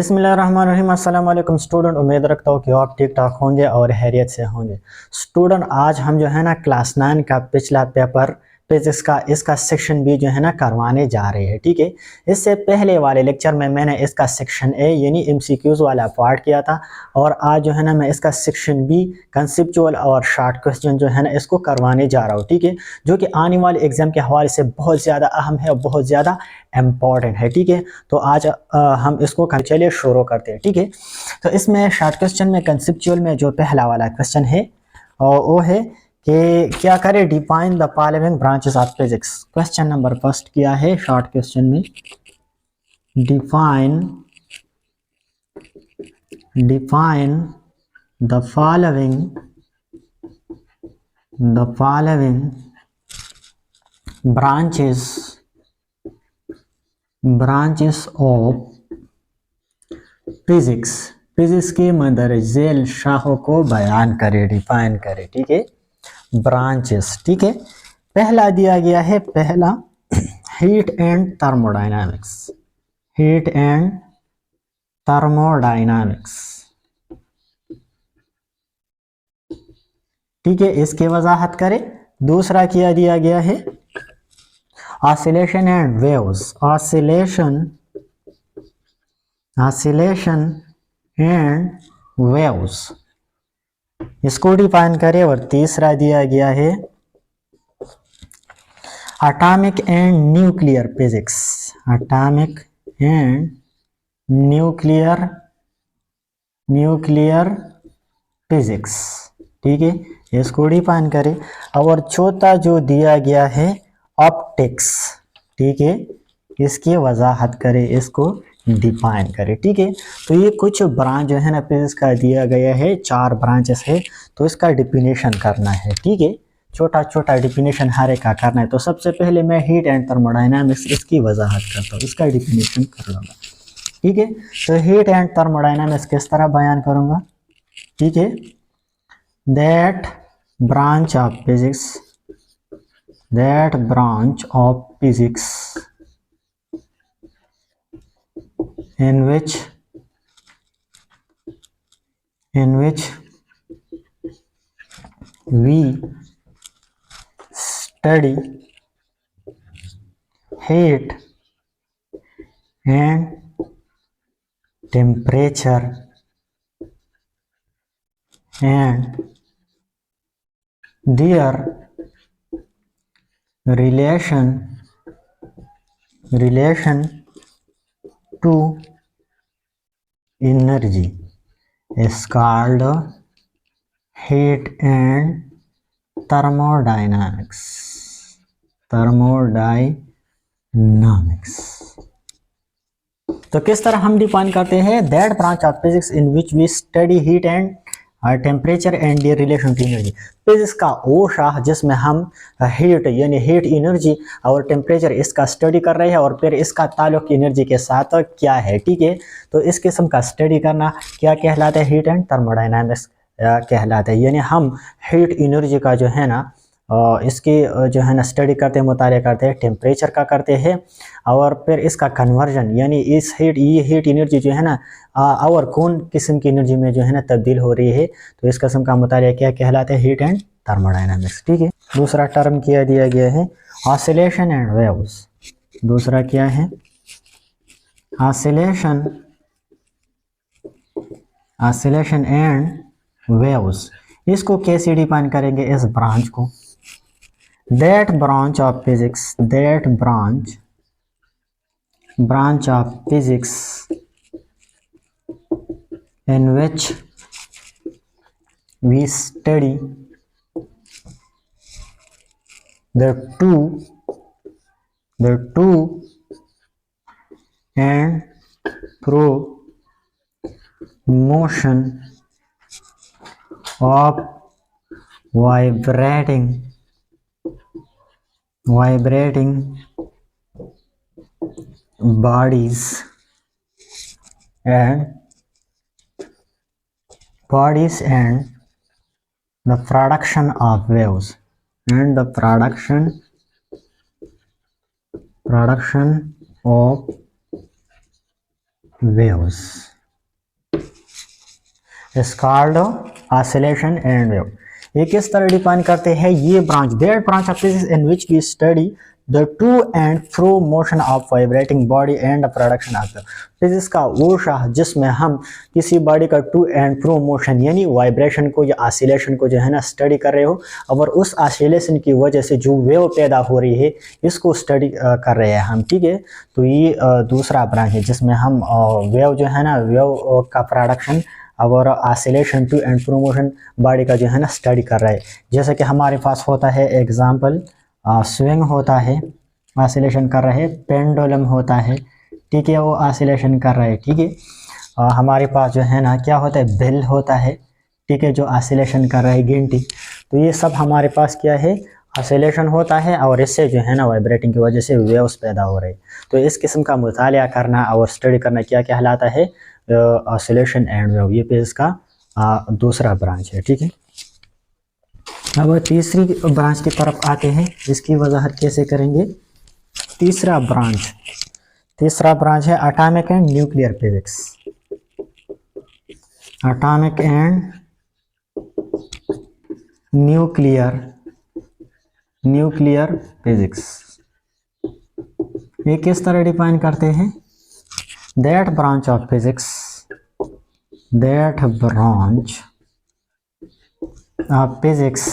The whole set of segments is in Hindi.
बिस्मिल्लाहिर्रहमानिर्रहीम। अस्सलाम वालेकुम स्टूडेंट, उम्मीद रखता हूँ कि आप ठीक ठाक होंगे और हैरियत से होंगे। स्टूडेंट, आज हम जो है ना क्लास 9 का पिछला पेपर फिजिक्स का इसका सेक्शन बी जो है ना करवाने जा रहे हैं। ठीक है, इससे पहले वाले लेक्चर में मैंने इसका सेक्शन ए यानी एमसीक्यूज वाला पार्ट किया था और आज जो है ना मैं इसका सेक्शन बी कंसेप्चुअल और शॉर्ट क्वेश्चन जो है ना इसको करवाने जा रहा हूँ। ठीक है, जो कि आने वाले एग्जाम के हवाले से बहुत ज़्यादा अहम है और बहुत ज़्यादा इम्पॉर्टेंट है। ठीक है, तो आज हम इसको चलिए शुरू करते हैं। ठीक है, तो इसमें शॉर्ट क्वेश्चन में कंसेप्चुअल में जो पहला वाला क्वेश्चन है और वो है कि क्या करें, define the following branches of physics. Question number first किया है शॉर्ट क्वेश्चन में, define the following branches of physics. Physics के मंदरजेल शाखों को बयान करे, डिफाइन करे। ठीक है, ब्रांचेस। ठीक है, पहला दिया गया है, पहला heat and thermodynamics. Heat and thermodynamics. ठीक है, इसकी वजाहत करें। दूसरा किया दिया गया है oscillation and waves. Oscillation and waves, इसको डिफाइन करें। और तीसरा दिया गया है atomic and nuclear physics. Atomic and nuclear physics. ठीक है, इसको डिफाइन करें। और चौथा जो दिया गया है ऑप्टिक्स। ठीक है, इसकी वजाहत करें, इसको डिफाइन करें। ठीक है, तो ये कुछ ब्रांच जो है ना फिजिक्स का दिया गया है, 4 ब्रांचेस है, तो इसका डिफिनेशन करना है। ठीक है, छोटा छोटा डिफिनेशन हर एक का करना है। तो सबसे पहले मैं हीट एंड थर्मोडायनामिक्स इसकी वजाहत करता हूँ, इसका डिफिनेशन कर लूँगा। ठीक है, तो हीट एंड थर्मोडायनामिक्स किस तरह बयान करूँगा। ठीक है, that branch of physics in which we study heat and temperature and their relation to energy is called heat and thermodynamics. तो किस तरह हम डिफाइन करते हैं, that branch of physics in which we study heat and temperature and their relation to energy. Physics का वो शाख जिसमें हम हीट यानी हीट एनर्जी और टेम्परेचर इसका स्टडी कर रहे हैं और फिर इसका ताल्लुक एनर्जी के साथ क्या है। ठीक है, तो इस किस्म का स्टडी करना क्या कहलाता है, हीट एंड थर्मोडायनामिक्स कहलाता है। यानी हम हीट एनर्जी का जो है ना इसकी जो है ना स्टडी करते हैं, मुताला करते हैं, टेम्परेचर का करते हैं और फिर इसका कन्वर्जन यानी ये हीट एनर्जी जो है ना और कौन किस्म की एनर्जी में जो है ना तब्दील हो रही है, तो इस किस्म का मुताला क्या कहलाता है, हीट एंड थर्मोडायनामिक्स। ठीक है, दूसरा टर्म किया दिया गया है ऑसिलेशन एंड वेव्स। दूसरा क्या है, ऑसिलेशन एंड वेव्स। इसको कैसे डिफाइन करेंगे, इस ब्रांच को, that branch of physics in which we study the two and pro motion of vibrating bodies and the production of waves of waves. Is called oscillation and wave. ये किस तरह डिफाइन करते हैं? ये branch, that branch of physics in which we study the to and fro motion of vibrating body and production of physics का वो शाह जिसमें हम किसी बॉडी का टू एंड फ्रो मोशन यानी वाइब्रेशन को या ऑसिलेशन को जो है ना स्टडी कर रहे हो, और उस ऑसिलेशन की वजह से जो वेव पैदा हो रही है इसको स्टडी कर रहे हैं हम, ठीक है। तो ये दूसरा ब्रांच है जिसमें हम वेव जो है ना, वेव का प्रोडक्शन और oscillation to and fro motion body का जो है ना स्टडी कर रहे हैं। जैसे कि हमारे पास होता है एग्जाम्पल, स्विंग होता है, ऑसिलेशन कर रहे हैं, पेंडुलम होता है, ठीक है, वो ऑसिलेशन कर रहे हैं, ठीक है। हमारे पास जो है ना क्या होता है, बेल होता है, ठीक है, जो ऑसिलेशन कर रहे हैं, घंटी। तो ये सब हमारे पास क्या है, ऑसिलेशन होता है, और इससे जो है ना वाइब्रेटिंग की वजह से वेव्स पैदा हो रहे हैं। तो इस किस्म का मुतालिया करना और स्टडी करना क्या कहलाता है, ऑसिलेशन एंड वेव। ये पे इसका दूसरा ब्रांच है, ठीक है। अब तीसरी ब्रांच की तरफ आते हैं, इसकी वजाहत कैसे करेंगे। तीसरा ब्रांच है atomic and nuclear physics. Atomic and nuclear physics. ये किस तरह डिफाइन करते हैं, that branch of physics, that branch of physics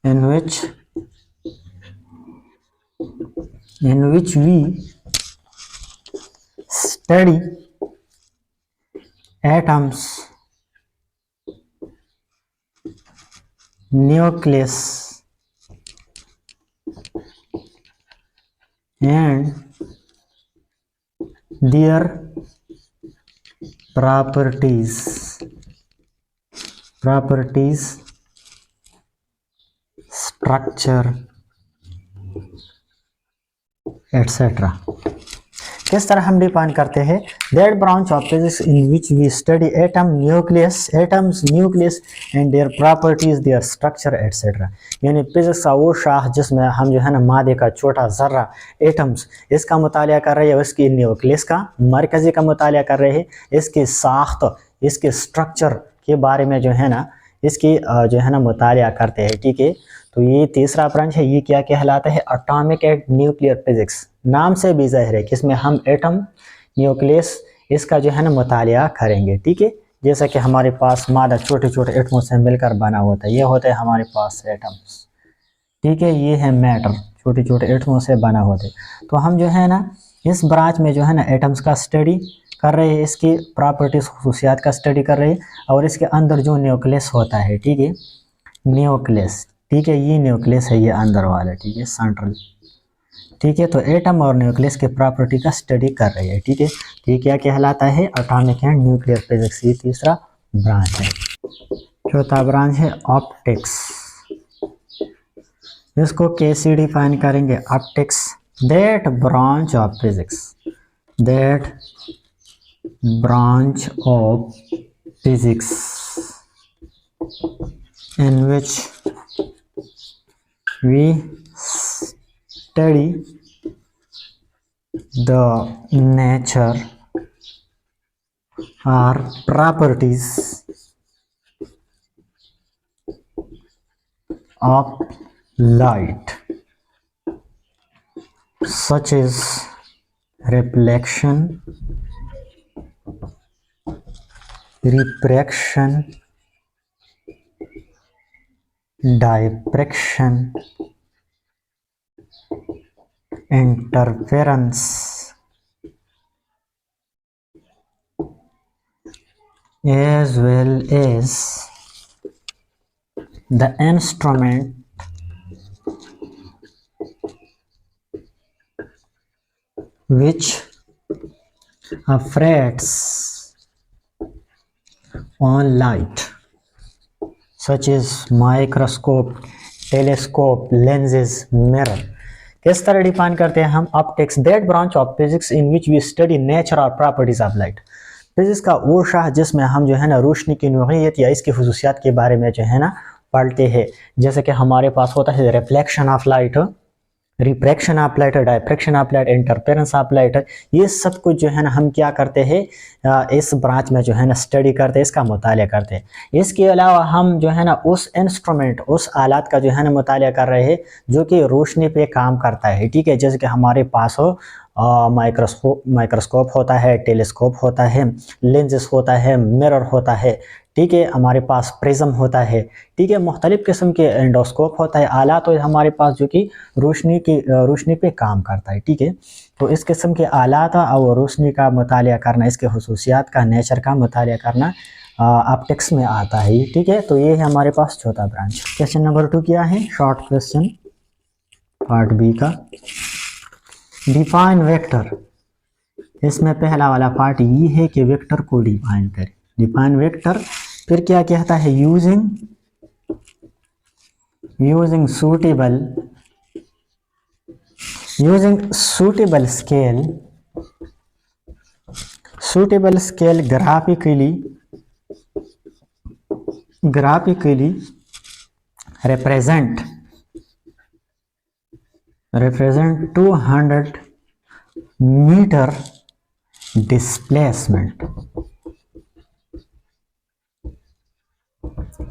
in which we study atoms, nucleus and their properties, structure etc. किस तरह हम डिफाइन करते हैं, that branch of physics in which we study atoms, nucleus and their properties, their structure etcetera. यानी फिजिक्स का वो शाख जिसमें हम जो है ना मादे का छोटा जर्रा एटम्स, इसका मुतालिया कर रहे हैं, इसकी न्यूक्लियस का मरकजी का मुतालिया कर रहे हैं, इसकी साख्त, इसके स्ट्रक्चर के बारे में जो है ना इसकी जो है ना मुतालिया करते हैं, ठीक है। तो ये तीसरा ब्रांच है, ये क्या कहलाता है, एटॉमिक एंड न्यूक्लियर फिजिक्स। नाम से भी जाहिर है कि इसमें हम एटम, न्यूक्लियस, इसका जो है ना मुतालिया करेंगे, ठीक है। जैसा कि हमारे पास मादा छोटे छोटे एटमों से मिलकर बना होता है, ये होता है हमारे पास एटम्स, ठीक है। ये है मैटर, छोटे छोटे एटमों से बना होते। तो हम जो है ना इस ब्रांच में जो है ना एटम्स का स्टडी कर रहे हैं, इसकी प्रॉपर्टीज, खुसूसियात का स्टडी कर रहे हैं, और इसके अंदर जो न्यूक्लियस होता है, ठीक है, न्यूक्लियस, ठीक है, ये न्यूक्लियस है, ये अंदर वाला, ठीक है, सेंट्रल, ठीक है। तो एटम और न्यूक्लियस के प्रॉपर्टी का स्टडी कर रहे हैं, ठीक है। तो ये क्या कहलाता है, एटॉमिक एंड न्यूक्लियर फिजिक्स। ये तीसरा ब्रांच है। चौथा ब्रांच है ऑप्टिक्स। इसको कैसे डिफाइन करेंगे, optics, that branch of physics, that branch of physics in which we study the nature or properties of light, such as reflection, refraction, diffraction, interference, as well as the instrument which operates on light, such as microscope, telescope, lenses, mirror। किस तरह डिफाइन करते हैं हम optics, that branch of physics in which we study nature और प्रॉपर्टीज ऑफ लाइट। फिजिक्स का वो शाख जिसमें हम जो है ना रोशनी की नौइयत या इसकी खुसूसियात के बारे में जो है ना पढ़ते हैं। जैसे कि हमारे पास होता है reflection of light, refraction of light, diffraction of light, interference of light, ये सब कुछ जो है ना हम क्या करते हैं इस ब्रांच में जो है ना स्टडी करते हैं, इसका मुतालिया करते हैं। इसके अलावा हम जो है ना उस इंस्ट्रूमेंट, उस आलात का जो है ना मुतालिया कर रहे हैं जो कि रोशनी पे काम करता है, ठीक है। जैसे कि हमारे पास हो माइक्रोस्कोप होता है, टेलीस्कोप होता है, लेंसेस होता है, मिरर होता है, ठीक है। हमारे पास प्रिज्म होता है, ठीक है। मुख्तलिफ़ किस्म के एंडोस्कोप होता है, आला तो हमारे पास जो कि रोशनी पे काम करता है, ठीक है। तो इस किस्म के आलात और रोशनी का मुतालिया करना, इसके हुसूसियात का, नेचर का मुतालिया करना ऑप्टिक्स में आता है, ठीक है। तो ये है हमारे पास चौथा ब्रांच। क्वेश्चन नंबर 2 क्या है, शॉर्ट क्वेश्चन पार्ट बी का। डिफाइन वेक्टर, इसमें पहला वाला पार्ट ये है कि वेक्टर को डिफाइन करें। डिफाइन वेक्टर, फिर क्या कहता है, using suitable scale graphically represent 200 meter displacement,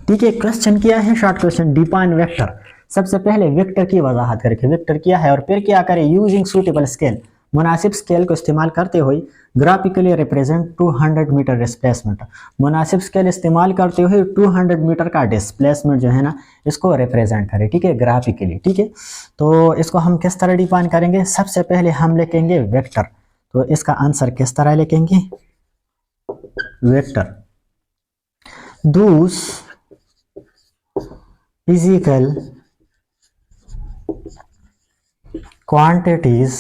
ठीक है। क्वेश्चन किया है शॉर्ट क्वेश्चन, डिफाइन वेक्टर। सबसे पहले वेक्टर की वजाहत करके, वेक्टर क्या है और फिर क्या करें, यूजिंग सूटेबल स्केल, मुनासिब स्केल को इस्तेमाल करते हुए, ग्राफिकली रिप्रेजेंट 200 मीटर डिस्प्लेसमेंट, मुनासिब स्केल इस्तेमाल करते हुए 200 मीटर का डिस्प्लेसमेंट जो है ना इसको रिप्रेजेंट करें, ठीक है, ग्राफिकली, ठीक है। तो इसको हम किस तरह डिफाइन करेंगे, सबसे पहले हम लिखेंगे वेक्टर। तो इसका आंसर किस तरह लिखेंगे, vector those physical quantities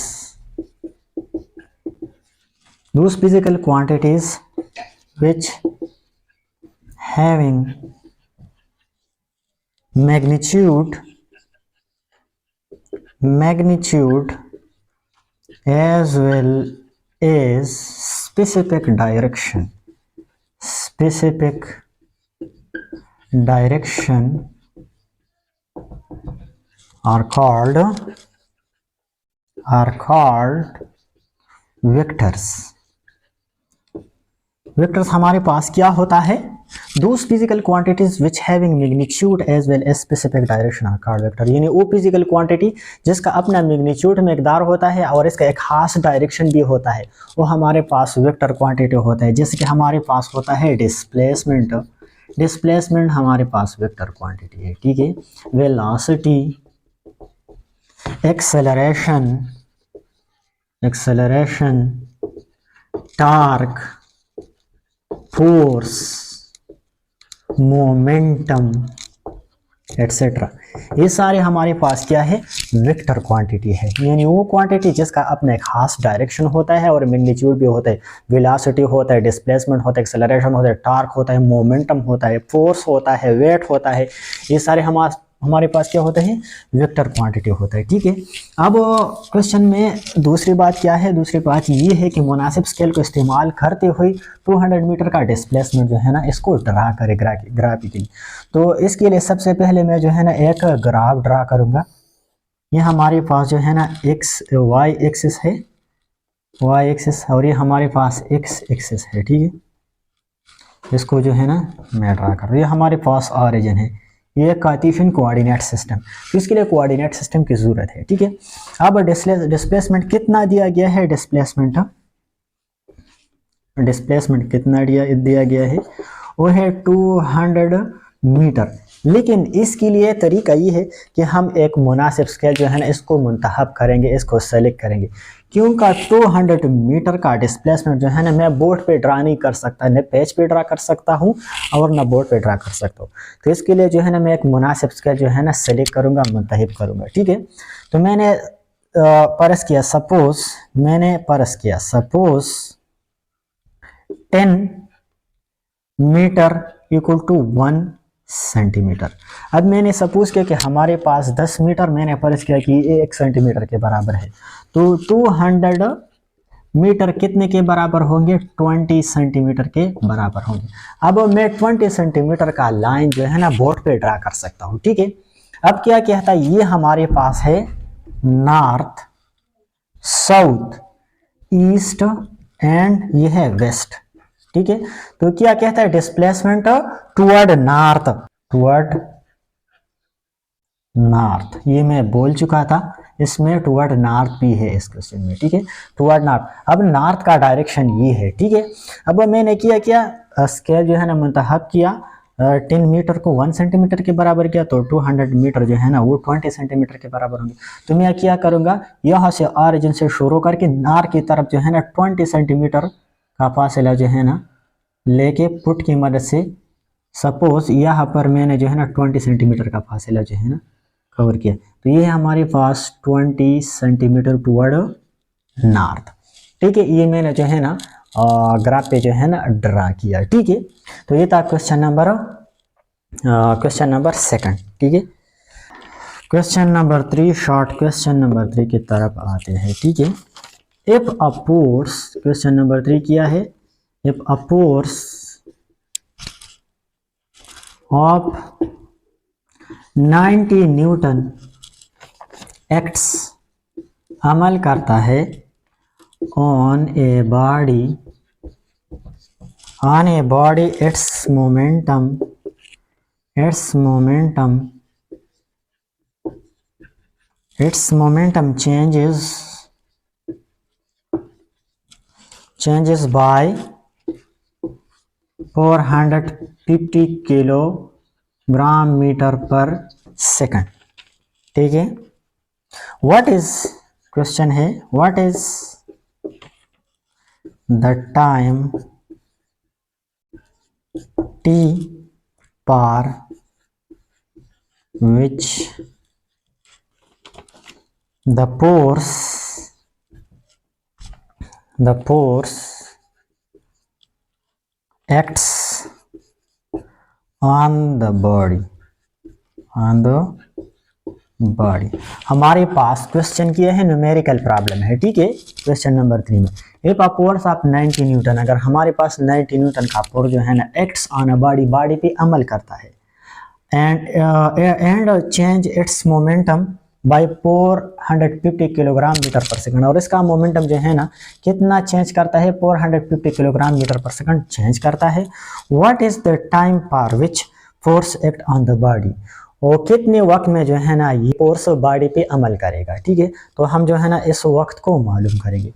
which having magnitude as well as specific direction are called vectors। Vectors हमारे पास क्या होता है, those physical quantities which having magnitude as well as specific direction are called vector, यानी वो फिजिकल क्वांटिटी जिसका अपना मैग्नीट्यूड मकदार होता है और इसका एक खास डायरेक्शन भी होता है, वो हमारे पास वेक्टर क्वांटिटी होता है। जैसे कि हमारे पास होता है डिस्प्लेसमेंट हमारे पास वेक्टर क्वांटिटी है, ठीक है। Velocity, acceleration, torque, force, momentum etcetera, ये सारे हमारे पास क्या है, वेक्टर क्वांटिटी है। यानी वो क्वांटिटी जिसका अपना एक खास डायरेक्शन होता है और मैग्नीट्यूड भी होता है, वेलोसिटी होता है, डिस्प्लेसमेंट होता है, एक्सेलरेशन होता है, टार्क होता है, मोमेंटम होता है, फोर्स होता है, वेट होता है, ये सारे हमारे पास क्या होता है, वेक्टर क्वांटिटी होता है, ठीक है। अब क्वेश्चन में दूसरी बात क्या है, दूसरी बात ये है कि मुनासिब स्केल को इस्तेमाल करते हुए 200 मीटर का डिस्प्लेसमेंट जो है ना इसको ड्रा करे ग्राफिकली। तो इसके लिए सबसे पहले मैं जो है ना एक ग्राफ ड्रा करूँगा। ये हमारे पास जो है ना वाई एक्सिस है, वाई एक्सिस, और ये हमारे पास एक्स एक्सिस है, ठीक है। इसको जो है ना मैं ड्रा कर रहा हूँ। ये हमारे पास ऑरिजिन है, ये कार्टेशियन कोऑर्डिनेट सिस्टम, तो इसके लिए कोऑर्डिनेट सिस्टम की ज़रूरत है, ठीक है। अब डिस्प्लेसमेंट कितना दिया गया है, डिस्प्लेसमेंट कितना दिया गया है, वो है 200 मीटर। लेकिन इसके लिए तरीका ये है कि हम एक मुनासिब स्केल जो है ना इसको मुंतखब करेंगे, इसको सेलेक्ट करेंगे, क्योंकि 200 मीटर का डिस्प्लेसमेंट जो है ना मैं बोर्ड पे ड्रा नहीं कर सकता, न पेज पे ड्रा कर सकता हूँ और न बोर्ड पे ड्रा कर सकता हूँ। तो इसके लिए जो है ना मैं एक मुनासिब स्केल जो है ना सेलेक्ट करूँगा, मुंतखब करूँगा, ठीक है। तो मैंने परस किया, suppose 10 metre equal to 1 centimetre. अब मैंने सपोज किया कि हमारे पास 10 मीटर, मैंने फर्ज किया कि ये 1 सेंटीमीटर के बराबर है, तो 200 मीटर कितने के बराबर होंगे, 20 सेंटीमीटर के बराबर होंगे। अब मैं 20 सेंटीमीटर का लाइन जो है ना बोर्ड पे ड्रा कर सकता हूँ, ठीक है। अब क्या कहता है, ये हमारे पास है नॉर्थ, साउथ, ईस्ट एंड ये है वेस्ट। ठीक है, तो क्या कहता है displacement toward north, toward north, ये मैं बोल चुका था, इसमें टुवर्ड नॉर्थ भी है इस क्वेश्चन में। ठीक है, टुवर्ड नॉर्थ। अब नॉर्थ का डायरेक्शन ये है। ठीक है, अब मैंने किया क्या, स्केल जो है ना मुंतखब किया, 10 मीटर को 1 सेंटीमीटर के बराबर किया, तो 200 मीटर जो है ना वो 20 सेंटीमीटर के बराबर होंगे। तो मैं क्या करूँगा, यहाँ से ऑरिजिन से शुरू करके नॉर्थ की तरफ जो है ना 20 सेंटीमीटर का फासला जो है ना लेके पुट की मदद से, सपोज यहाँ पर मैंने जो है ना 20 सेंटीमीटर का फासला जो है ना कवर किया, तो ये है हमारे पास 20 सेंटीमीटर टुवर्ड नॉर्थ। ठीक है, ये मैंने जो है ना ग्राफ पे जो है ना ड्रा किया। ठीक है, तो ये था क्वेश्चन नंबर सेकंड। ठीक है, question number 3, short question number 3 की तरफ आते हैं। ठीक है, if a force, question number 3 किया है, if a force of 90 newton acts, अमल करता है on a body, its momentum changes by 450 kilogram metre per second. ठीक है, व्हाट इज, क्वेश्चन है what is the time t पर which the force acts on the body, हमारे पास क्वेश्चन किया है, न्यूमेरिकल प्रॉब्लम है। ठीक है, क्वेश्चन नंबर 3 में if a force of 90 Newton, अगर हमारे पास 90 न्यूटन का फोर्स जो है ना एक्ट्स ऑन अ बॉडी पे अमल करता है, and change its momentum by 450 kilogram metre per second, और इसका मोमेंटम जो है ना कितना चेंज करता है, 450 kilogram metre per second change करता है। What is the time for which force act on the body, और कितने वक्त में जो है ना ये फोर्स बॉडी पे अमल करेगा। ठीक है, तो हम जो है ना इस वक्त को मालूम करेंगे।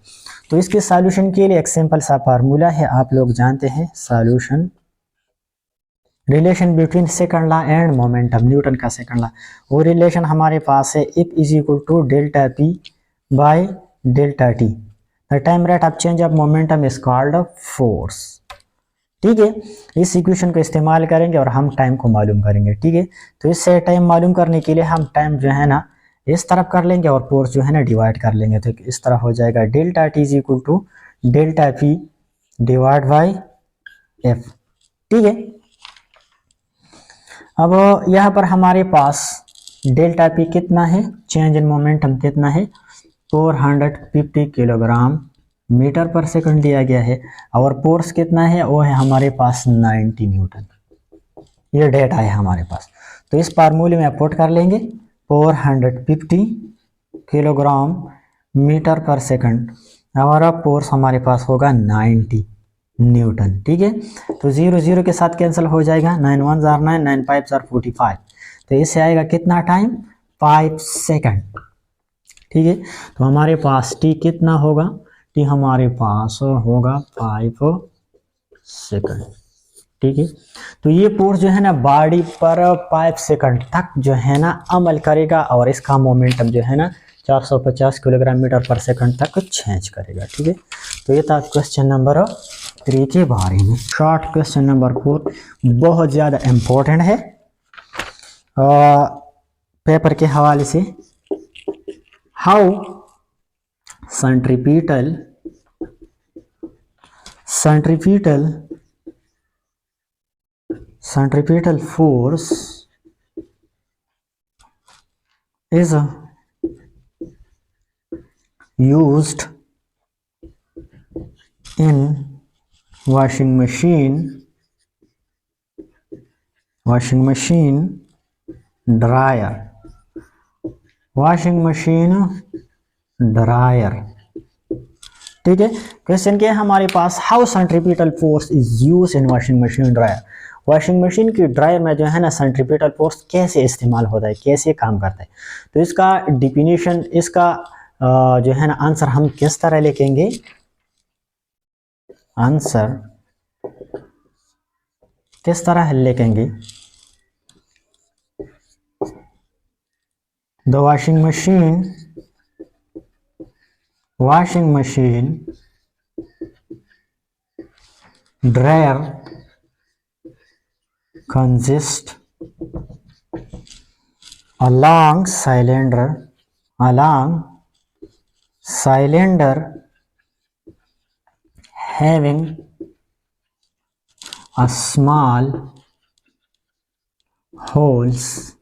तो इसके सॉल्यूशन के लिए एक सिंपल सा फार्मूला है, आप लोग जानते हैं, solution relation between second law and momentum, Newton का सेकंड लॉ, वो रिलेशन हमारे पास है, if is equal to delta P by delta T, the time rate of change of momentum is called force. ठीक है, इस इक्वेशन को इस्तेमाल करेंगे और हम टाइम को मालूम करेंगे। ठीक है, तो इससे टाइम मालूम करने के लिए हम टाइम जो है ना इस तरफ कर लेंगे और फोर्स जो है ना डिवाइड कर लेंगे, तो इस तरह हो जाएगा delta T is equal to delta P divide by F. ठीक है, अब यहाँ पर हमारे पास डेल्टा पी कितना है, चेंज इन मोमेंटम कितना है, 450 किलोग्राम मीटर पर सेकंड दिया गया है, और फोर्स कितना है, वो है हमारे पास 90 न्यूटन, ये डेटा है हमारे पास। तो इस फार्मूले में पुट कर लेंगे 450 किलोग्राम मीटर पर सेकंड, हमारा फोर्स हमारे पास होगा 90 न्यूटन। ठीक है, तो 0 0 के साथ कैंसिल हो जाएगा, 9 1 जार 9, 9 5 जार 45, तो इससे आएगा कितना टाइम, 5 सेकंड। ठीक है, तो हमारे पास टी कितना होगा, टी हमारे पास होगा 5 सेकंड। ठीक है, तो ये फोर्स जो है ना बॉडी पर 5 सेकंड तक जो है ना अमल करेगा, और इसका मोमेंटम जो है ना 450 किलोग्राम मीटर पर सेकंड तक चेंज करेगा। ठीक है, तो ये था क्वेश्चन नंबर 3 के बारे में। शॉर्ट क्वेश्चन नंबर 4 बहुत ज़्यादा इम्पोर्टेंट है पेपर के हवाले से। How centripetal force is used in washing machine, dryer, washing machine, dryer. ठीक है, क्वेश्चन क्या है हमारे पास, how centripetal force is use in washing machine dryer. Washing machine की ड्रायर में जो है ना सेंट्रीपिटल फोर्स कैसे इस्तेमाल होता है, कैसे काम करता है। तो इसका डिफिनीशन, इसका जो है ना आंसर हम किस तरह लिखेंगे, आंसर किस तरह लिखेंगे। The washing machine dryer consists a long cylinder having a small holes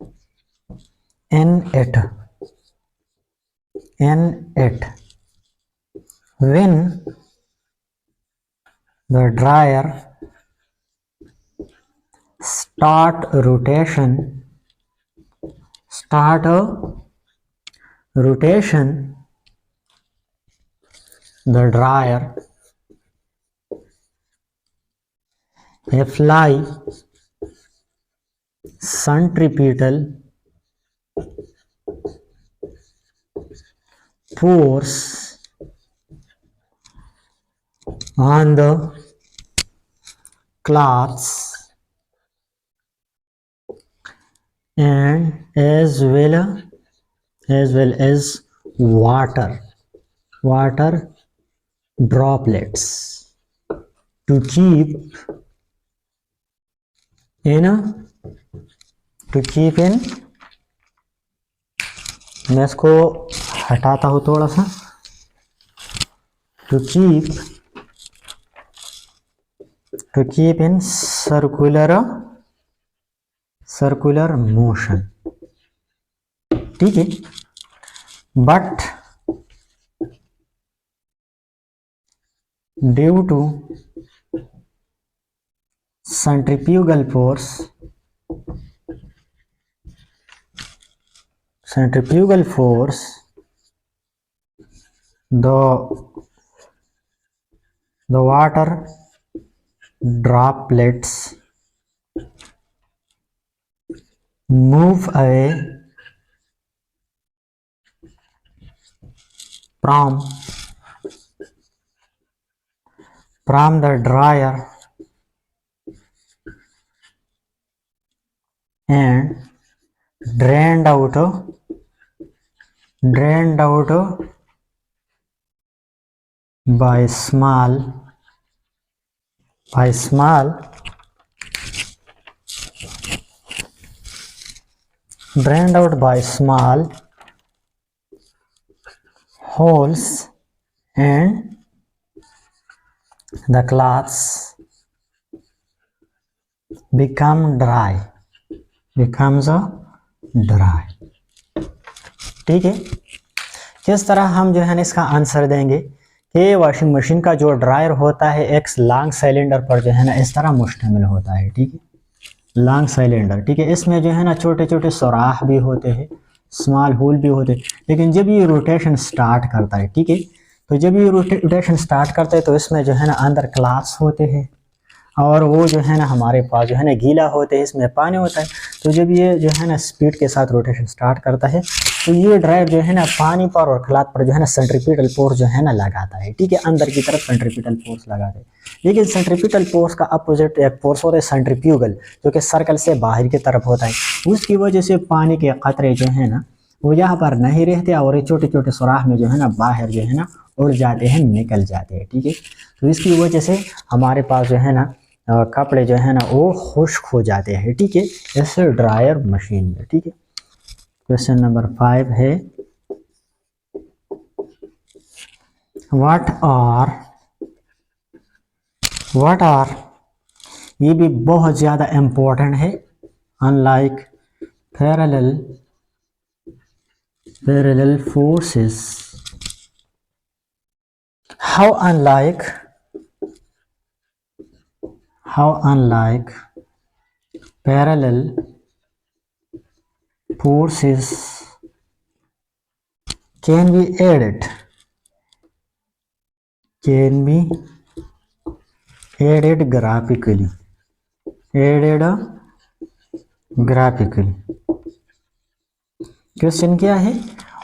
in it. When the dryer start rotation, the dryer apply centripetal force on the cloths and as well as water droplets to keep in मैं इसको हटाता हूँ थोड़ा सा, to keep in circular motion। ठीक है, but due to centrifugal force the water droplets move away from the dryer and drained out by small holes and the cloths becomes dry। ठीक है, किस तरह हम जो है ना इसका आंसर देंगे कि वॉशिंग मशीन का जो ड्रायर होता है एक लॉन्ग सिलेंडर पर जो है ना इस तरह मुश्तमिल होता है। ठीक है, लॉन्ग सिलेंडर। ठीक है, इसमें जो है ना छोटे छोटे सुराख भी होते हैं, स्मॉल होल भी होते हैं, लेकिन जब ये रोटेशन स्टार्ट करता है, ठीक है, तो जब ये रोटेशन स्टार्ट करता है तो इसमें जो है ना अंदर क्लास होते हैं और वो जो है ना हमारे पास जो है ना गीला होते हैं, इसमें पानी होता है। तो जब ये जो है ना स्पीड के साथ रोटेशन स्टार्ट करता है तो ये ड्रायर जो है ना पानी पर और खलात पर जो है ना सेंट्रीपिटल फोर्स जो है ना लगाता है। ठीक है, अंदर की तरफ सेंट्रीपिटल फोर्स लगाता है। लेकिन सेंट्रीपिटल फोर्स का अपोजिट एक फोर्स होता है सेंट्रीफ्यूगल, जो कि सर्कल से बाहर की तरफ होता है। उसकी वजह से पानी के कतरे जो है ना वो यहाँ पर नहीं रहते और ये छोटे छोटे सुराख में जो है ना बाहर जो है ना उड़ जाते हैं, निकल जाते हैं। ठीक है, तो इसकी वजह से हमारे पास जो है ना कपड़े जो है ना वो खुश्क हो जाते हैं। ठीक है, इस ड्रायर मशीन में। ठीक है, क्वेश्चन नंबर 5 है, व्हाट आर, ये भी बहुत ज़्यादा इम्पोर्टेंट है। Unlike parallel forces, how unlike parallel forces can be added graphically. Question क्या है?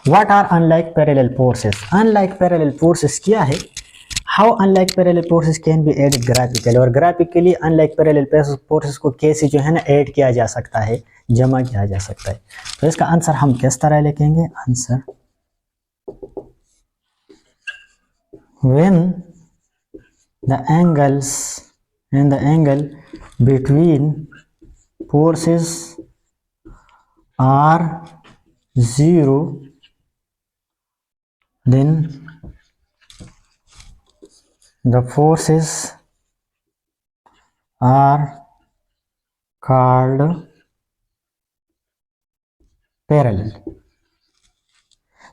What are unlike parallel forces? Unlike parallel forces क्या है? How unlike parallel forces can be added graphically, और ग्राफिकली अनलाइक पैरेलल फोर्सेस को कैसे जो है ना ऐड किया जा सकता है, जमा किया जा सकता है। तो इसका आंसर हम किस तरह लिखेंगे? Answer, when the angles and the angle between forces are 0, then the forces are called parallel.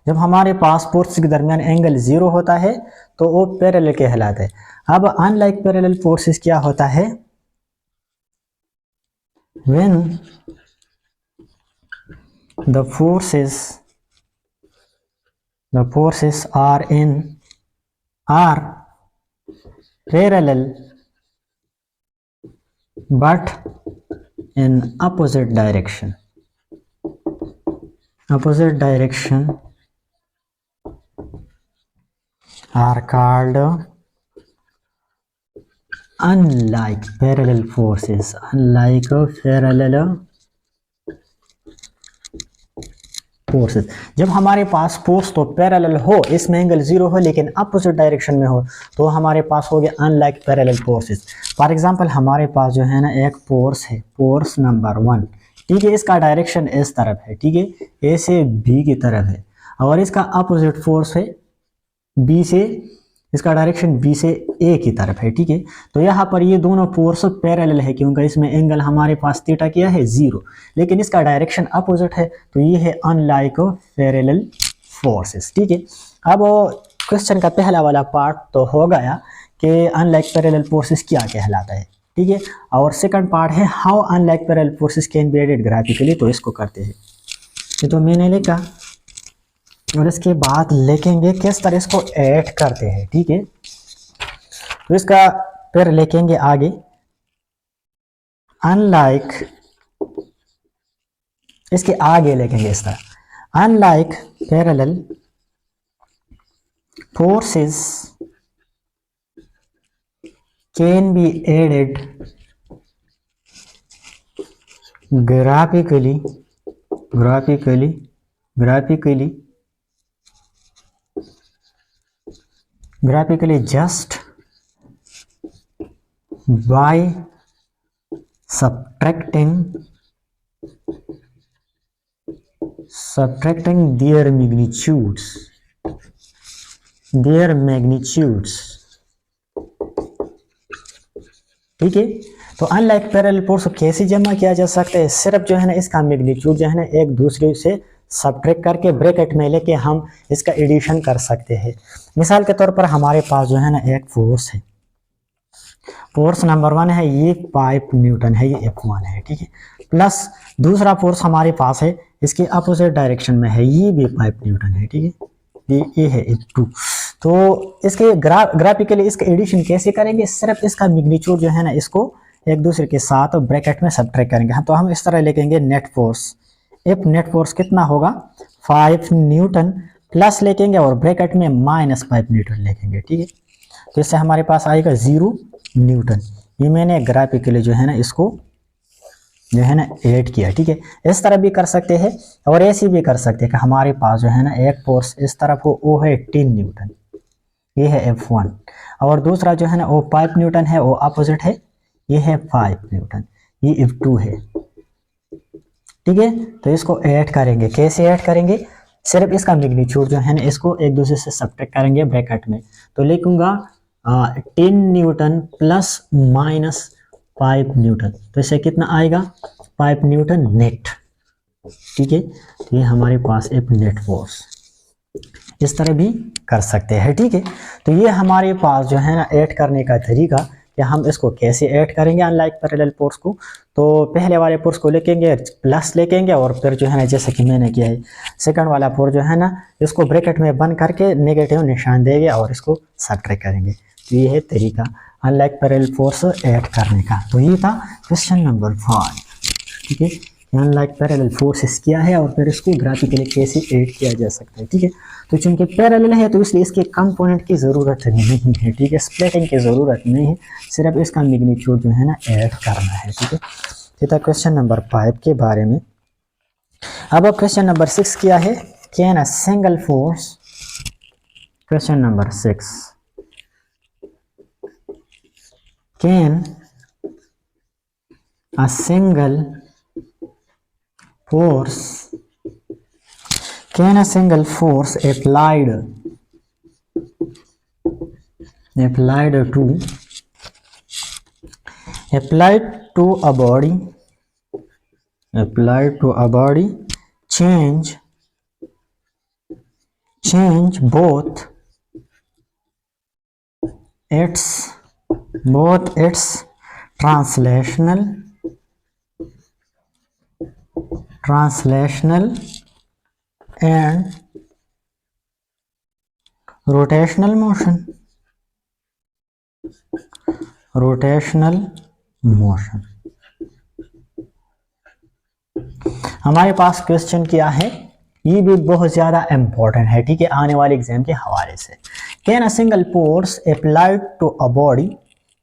जब हमारे पास फोर्स के दरमियान एंगल 0 होता है तो वो पैरेलल कहलाता है। अब अनलाइक पैरेलल फोर्सेस क्या होता है? when the forces are parallel but in opposite direction are called unlike parallel forces. जब हमारे पास फोर्स तो पैरेलल हो, इसमें एंगल 0 हो लेकिन अपोजिट डायरेक्शन में हो, तो हमारे पास हो गया unlike parallel forces. For example हमारे पास जो है ना एक फोर्स है, फोर्स नंबर 1, ठीक है, इसका डायरेक्शन इस तरफ है, ठीक है, ए से बी की तरफ है, और इसका अपोजिट फोर्स है बी से, इसका डायरेक्शन बी से ए की तरफ है, ठीक है। तो यहाँ पर ये दोनों फोर्स पैरेलल है क्योंकि इसमें एंगल हमारे पास थीटा क्या है 0, लेकिन इसका डायरेक्शन अपोजिट है, तो ये है अनलाइक पैरेलल फोर्सेस, ठीक है। अब क्वेश्चन का पहला वाला पार्ट तो हो गया कि अनलाइक पैरेलल फोर्सेस क्या कहलाता है, ठीक है, और सेकंड पार्ट है how unlike parallel forces can be added graphically. तो इसको करते हैं, ये तो मैंने लिखा, और इसके बाद लिखेंगे किस तरह इसको ऐड करते हैं, ठीक है। तो इसका फिर लिखेंगे आगे, अनलाइक, इसके आगे लिखेंगे इस तरह, unlike parallel forces can be added graphically just by subtracting their magnitudes, ठीक है। तो अनलाइक पैरेलल फोर्स को कैसे जमा किया जा सकता है? सिर्फ जो है ना इसका मैग्नीट्यूड जो है ना एक दूसरे से सब्ट्रैक्ट करके ब्रैकेट में लेके हम इसका एडिशन कर सकते हैं। मिसाल के तौर पर हमारे पास जो है ना एक फोर्स है, फोर्स नंबर 1 है, ये 5 न्यूटन है, ये F1 है, ठीक है, प्लस दूसरा फोर्स हमारे पास है इसके अपोजिट डायरेक्शन में है, ये भी 5 न्यूटन है, ठीक है, ये है F2। तो इसके ग्राफिकली इसका एडिशन कैसे करेंगे? सिर्फ इसका मैग्नीट्यूड जो है ना इसको एक दूसरे के साथ ब्रैकेट में सब्ट्रैक्ट करेंगे हम। तो हम इस तरह लिखेंगे net force, F net force कितना होगा 5 न्यूटन, प्लस लिखेंगे और ब्रैकेट में -5 न्यूटन लिखेंगे, ठीक है। तो इससे हमारे पास आएगा 0 न्यूटन। ये मैंने ग्राफिकली जो है ना इसको जो है ना ऐड किया, ठीक है। इस तरह भी कर सकते हैं और ऐसे भी कर सकते हैं कि हमारे पास जो है ना एक फोर्स इस तरफ हो, वो है 10 न्यूटन, ये है F1, और दूसरा जो है ना वो 5 न्यूटन है, वो अपोजिट है, ये है 5 न्यूटन, ये F2 है, ठीक है। तो इसको ऐड करेंगे, कैसे ऐड करेंगे? सिर्फ इसका मैग्नीट्यूड जो है ना इसको एक दूसरे से सब्ट्रैक्ट करेंगे ब्रैकेट में। तो लिखूंगा 10 न्यूटन प्लस -5 न्यूटन, तो इससे कितना आएगा 5 न्यूटन नेट, ठीक है। तो ये हमारे पास एक नेट फोर्स, इस तरह भी कर सकते हैं, ठीक है। तो ये हमारे पास जो है ना ऐड करने का तरीका कि हम इसको कैसे ऐड करेंगे अनलाइक पैरेलल फोर्स को। तो पहले वाले फोर्स को लिखेंगे, प्लस लिखेंगे और फिर जो है ना जैसे कि मैंने किया है सेकंड वाला फोर्स जो है ना इसको ब्रैकेट में बंद करके नेगेटिव निशान देंगे और इसको सब्ट्रैक्ट करेंगे। तो ये है तरीका अनलाइक पैरेलल फोर्स ऐड करने का। तो ये था क्वेश्चन नंबर 5। ठीक है, अनलाइक पैरेलल फोर्सेस क्या है और फिर इसको ग्राफिकली कैसे ऐड किया जा सकता है। ठीक है, तो चूंकि पैरेलल है तो इसलिए इसके कंपोनेंट की ज़रूरत नहीं है। ठीक है, स्प्लिटिंग की ज़रूरत नहीं है, सिर्फ इसका मैग्नीट्यूड जो है ना ऐड करना है। ठीक है, ये था क्वेश्चन नंबर 5 के बारे में। अब क्वेश्चन नंबर 6 क्या है, can a single force, question number 6, can a single force applied to a body change both its translational and rotational motion। हमारे पास क्वेश्चन क्या है, ये भी बहुत ज्यादा इंपॉर्टेंट है। ठीक है, आने वाले एग्जाम के हवाले से। Can a single force applied to a body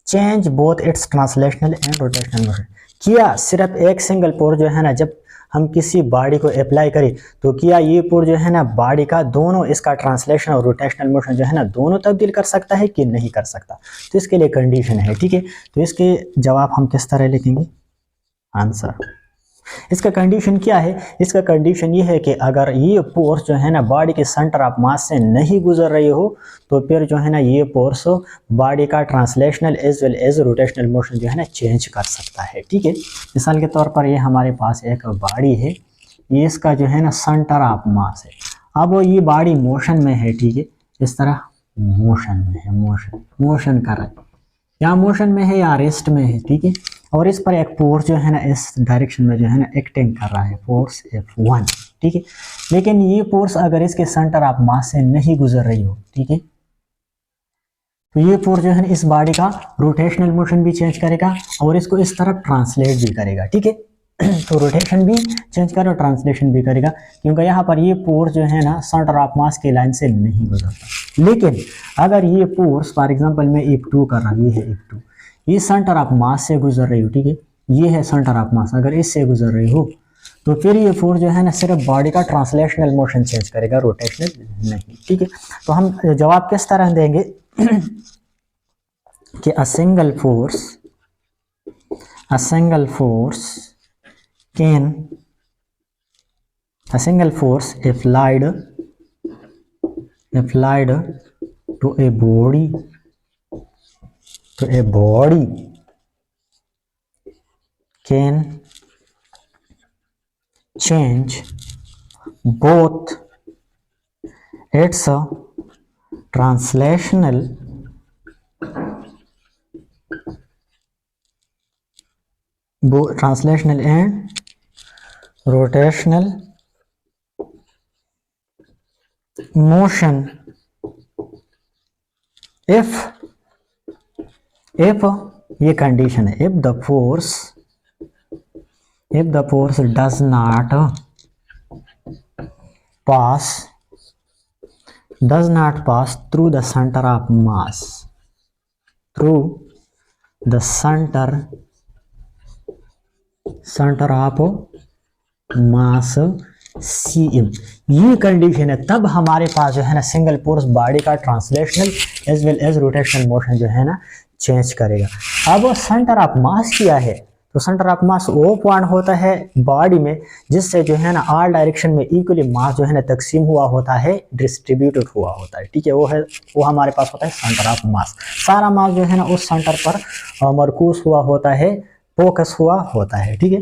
change both its translational and rotational motion. किया सिर्फ एक सिंगल फोर्स जो है ना जब हम किसी बॉडी को अप्लाई करें तो क्या ये फोर्स जो है ना बॉडी का दोनों इसका ट्रांसलेशन और रोटेशनल मोशन जो है ना दोनों तब्दील कर सकता है कि नहीं कर सकता। तो इसके लिए कंडीशन है। ठीक है, तो इसके जवाब हम किस तरह लिखेंगे, आंसर। इसका कंडीशन क्या है, इसका कंडीशन ये है कि अगर ये फोर्स जो है ना बॉडी के सेंटर ऑफ मास से नहीं गुजर रही हो तो फिर जो है ना ये फोर्स बॉडी का translational as well as rotational motion जो है ना चेंज कर सकता है। ठीक है, मिसाल के तौर पर ये हमारे पास एक बॉडी है, ये इसका जो है ना सेंटर ऑफ मास है। अब वो ये बॉडी मोशन में है। ठीक है, इस तरह मोशन में है, मोशन कर रहा है, या मोशन में है या रेस्ट में है। ठीक है, और इस पर एक फोर्स जो है ना इस डायरेक्शन में जो है ना एक्टिंग कर रहा है, फोर्स F1। ठीक है, लेकिन ये फोर्स अगर इसके सेंटर ऑफ मास से नहीं गुजर रही हो, ठीक है, तो ये फोर्स जो है ना इस बॉडी का रोटेशनल मोशन भी चेंज करेगा और इसको इस तरफ ट्रांसलेट भी करेगा। ठीक है, तो रोटेशन भी चेंज करेगा और ट्रांसलेशन भी करेगा, क्योंकि यहाँ पर ये फोर्स जो है ना सेंटर ऑफ मास की लाइन से नहीं गुजरता। लेकिन अगर ये फोर्स फॉर एग्जांपल मैं F2 कर रहा हूँ, ये है F2, ये सेंटर ऑफ मास से गुजर रही हो। ठीक है, ये है सेंटर ऑफ मास, अगर इससे गुजर रही हो तो फिर ये फोर्स जो है ना सिर्फ बॉडी का ट्रांसलेशनल मोशन चेंज करेगा, रोटेशनल नहीं। ठीक है, तो हम जवाब किस तरह देंगे कि a single force applied to a body can change both its translational and rotational motion if ये कंडीशन है, if the force does not pass through the center of mass, CM। ये कंडीशन है, तब हमारे पास जो है ना सिंगल फोर्स बॉडी का translational as well as rotational motion जो है ना चेंज करेगा। अब सेंटर ऑफ मास क्या है, तो सेंटर ऑफ मास वो पॉइंट होता है बॉडी में जिससे जो है ना ऑल डायरेक्शन में इक्वली मास जो है ना तकसीम हुआ होता है, डिस्ट्रीब्यूटेड हुआ होता है। ठीक है, वो हमारे पास होता है सेंटर ऑफ मास। सारा मास जो है ना उस सेंटर पर मरकूज हुआ होता है, फोकस हुआ होता है। ठीक है,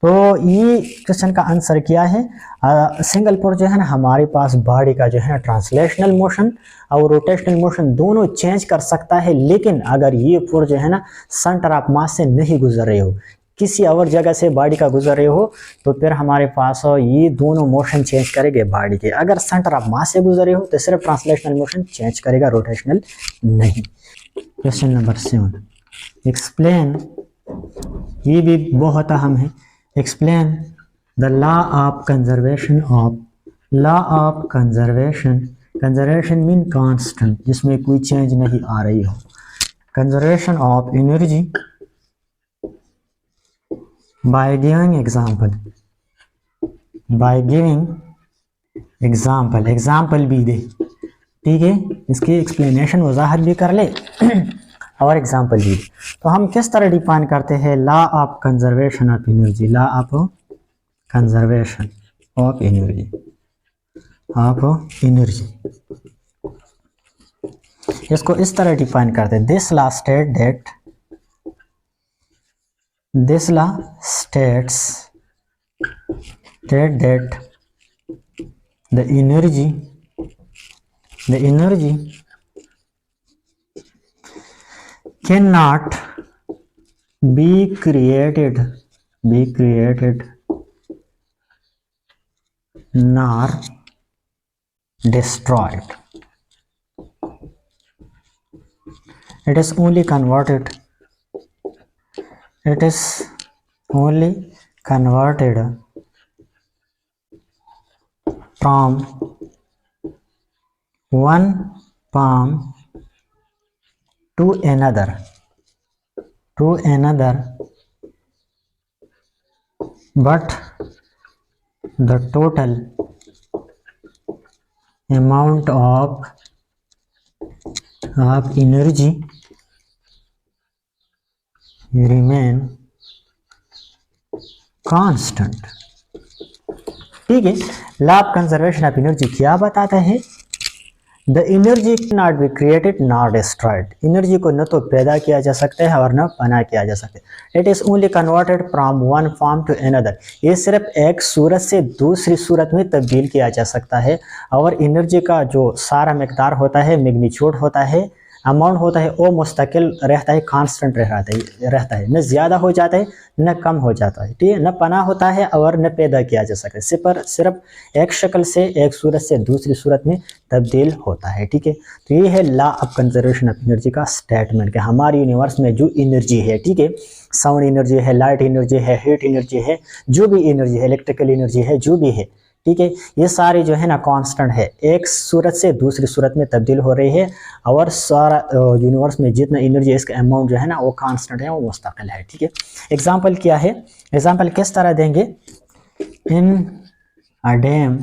तो ये क्वेश्चन का आंसर क्या है? सिंगल पोल जो है ना हमारे पास बॉडी का जो है ट्रांसलेशनल मोशन और रोटेशनल मोशन दोनों चेंज कर सकता है, लेकिन अगर ये पोल जो है ना सेंटर ऑफ मास से नहीं गुजर रहे हो, किसी और जगह से बॉडी का गुजर रहे हो, तो फिर हमारे पास ये दोनों मोशन चेंज करेंगे बॉडी के। अगर सेंटर ऑफ मास से गुजर रहे हो तो सिर्फ ट्रांसलेशनल मोशन चेंज करेगा, रोटेशनल नहीं। क्वेश्चन नंबर 7, एक्सप्लेन, ये भी बहुत अहम है। Explain the law of conservation of, law of conservation, conservation mean constant, जिसमें कोई चेंज नहीं आ रही हो। Conservation of energy by giving example, by giving example, example भी दे, ठीक है, इसकी एक्सप्लेनेशन वजाहत भी कर ले और एग्जाम्पल भी दे। तो हम किस तरह डिफाइन करते हैं law of conservation of energy, law of conservation of energy, of energy, इसको इस तरह डिफाइन करते हैं। This law state that, this law states that the energy cannot be created nor destroyed. It is only converted from one form to another, but the total amount of energy remain constant। ठीक है, law of conservation of energy क्या बताता है? The energy not be created not destroyed, energy को न तो पैदा किया जा सकता है और न बना किया जा सकता है। It is only converted from one form to another, ये सिर्फ एक सूरत से दूसरी सूरत में तब्दील किया जा सकता है। और एनर्जी का जो सारा मिकदार होता है, मैग्नीट्यूड होता है, अमाउंट होता है, वो मुस्तकिल रहता है, कांस्टेंट रहता है, न ज़्यादा हो जाता है न कम हो जाता है, ठीक है, न पना होता है और न पैदा किया जा सकता है, सिर्फ एक शक्ल से एक सूरत से दूसरी सूरत में तब्दील होता है। ठीक है, तो ये है law of conservation of energy का स्टेटमेंट कि हमारे यूनिवर्स में जो एनर्जी है, ठीक है, साउंड एनर्जी है, लाइट एनर्जी है, हीट एनर्जी है, जो भी एनर्जी है, इलेक्ट्रिकल एनर्जी है, जो भी है, ठीक है, ये सारे जो है ना कांस्टेंट है, एक सूरत से दूसरी सूरत में तब्दील हो रही है। और सारा यूनिवर्स में जितना एनर्जी है, इसका अमाउंट जो है ना वो कांस्टेंट है, वो मुस्तकिल है। ठीक है, एग्जांपल क्या है? एग्जांपल किस तरह देंगे? In a dam